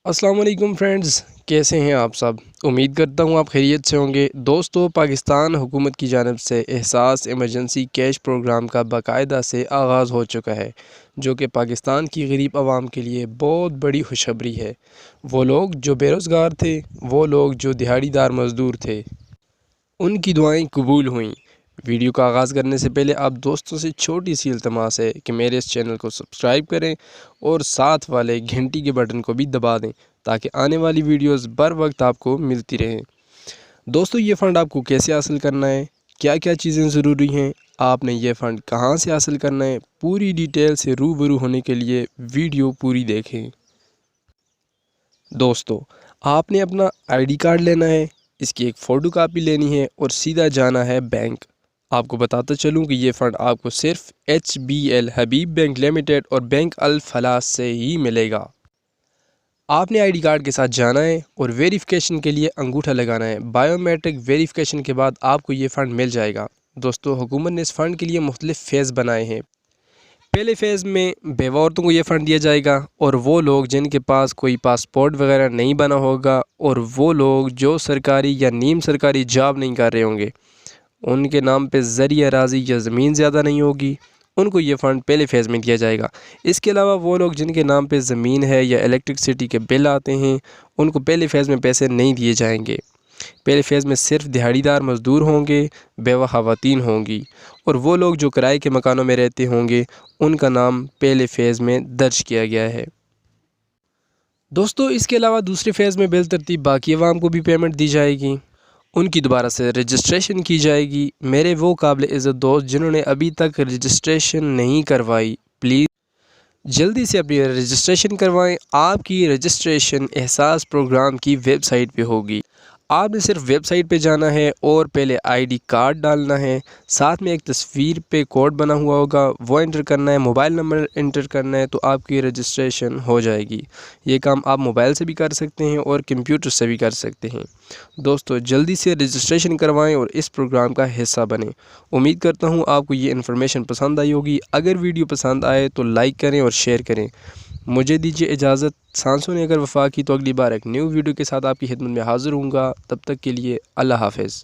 अस्सलाम वालेकुम फ्रेंड्स, कैसे हैं आप सब। उम्मीद करता हूं आप खैरियत से होंगे। दोस्तों, पाकिस्तान हुकूमत की जानिब से एहसास इमरजेंसी कैश प्रोग्राम का बाकायदा से आगाज़ हो चुका है, जो कि पाकिस्तान की गरीब आवाम के लिए बहुत बड़ी खुशखबरी है। वो लोग जो बेरोज़गार थे, वो लोग जो दिहाड़ीदार मज़दूर थे, उनकी दुआएं कबूल हुईं। वीडियो का आगाज़ करने से पहले आप दोस्तों से छोटी सी इल्तमास है कि मेरे इस चैनल को सब्सक्राइब करें और साथ वाले घंटी के बटन को भी दबा दें, ताकि आने वाली वीडियोस बर वक्त आपको मिलती रहें। दोस्तों, ये फ़ंड आपको कैसे हासिल करना है, क्या क्या चीज़ें ज़रूरी हैं, आपने ये फ़ंड कहाँ से हासिल करना है, पूरी डिटेल से रूबरू होने के लिए वीडियो पूरी देखें। दोस्तों, आपने अपना आईडी कार्ड लेना है, इसकी एक फ़ोटो कापी लेनी है और सीधा जाना है बैंक। आपको बताता चलूं कि ये फ़ंड आपको सिर्फ HBL हबीब बैंक लिमिटेड और बैंक अल फलाह से ही मिलेगा। आपने आईडी कार्ड के साथ जाना है और वेरिफिकेशन के लिए अंगूठा लगाना है। बायोमेट्रिक वेरिफिकेशन के बाद आपको ये फ़ंड मिल जाएगा। दोस्तों, हुकूमत ने इस फ़ंड के लिए मुख्तलिफ़ फ़ेज़ बनाए हैं। पहले फ़ेज़ में बेवा औरतों को ये फ़ंड दिया जाएगा, और वो लोग जिनके पास कोई पासपोर्ट वगैरह नहीं बना होगा, और वो लोग जो सरकारी या नीम सरकारी जॉब नहीं कर रहे होंगे, उनके नाम पे ज़रिया राज़ी या ज़मीन ज़्यादा नहीं होगी, उनको ये फ़ंड पहले फ़ेज़ में दिया जाएगा। इसके अलावा वो लोग जिनके नाम पे ज़मीन है या इलेक्ट्रिसिटी के बिल आते हैं, उनको पहले फ़ेज़ में पैसे नहीं दिए जाएंगे। पहले फ़ेज़ में सिर्फ दिहाड़ीदार मज़दूर होंगे, बेवा ख़वातीन होंगी, और वो लोग जो किराए के मकानों में रहते होंगे, उनका नाम पहले फ़ेज़ में दर्ज किया गया है। दोस्तों, इसके अलावा दूसरे फ़ेज़ में बिलतरतीब बाकी अवाम को भी पेमेंट दी जाएगी। उनकी दोबारा से रजिस्ट्रेशन की जाएगी। मेरे वो काबिल इज़्ज़त दोस्त जिन्होंने अभी तक रजिस्ट्रेशन नहीं करवाई, प्लीज़ जल्दी से अपनी रजिस्ट्रेशन करवाएं। आपकी रजिस्ट्रेशन एहसास प्रोग्राम की वेबसाइट पे होगी। आपने सिर्फ वेबसाइट पे जाना है और पहले आईडी कार्ड डालना है, साथ में एक तस्वीर पे कोड बना हुआ होगा, वो एंटर करना है, मोबाइल नंबर एंटर करना है, तो आपकी रजिस्ट्रेशन हो जाएगी। ये काम आप मोबाइल से भी कर सकते हैं और कंप्यूटर से भी कर सकते हैं। दोस्तों, जल्दी से रजिस्ट्रेशन करवाएं और इस प्रोग्राम का हिस्सा बनें। उम्मीद करता हूँ आपको ये इन्फॉर्मेशन पसंद आई होगी। अगर वीडियो पसंद आए तो लाइक करें और शेयर करें। मुझे दीजिए इजाज़त। सांसों ने अगर वफा की तो अगली बार एक न्यू वीडियो के साथ आपकी खिदमत में हाज़िर हूँगा। तब तक के लिए अल्लाह हाफ़िज़।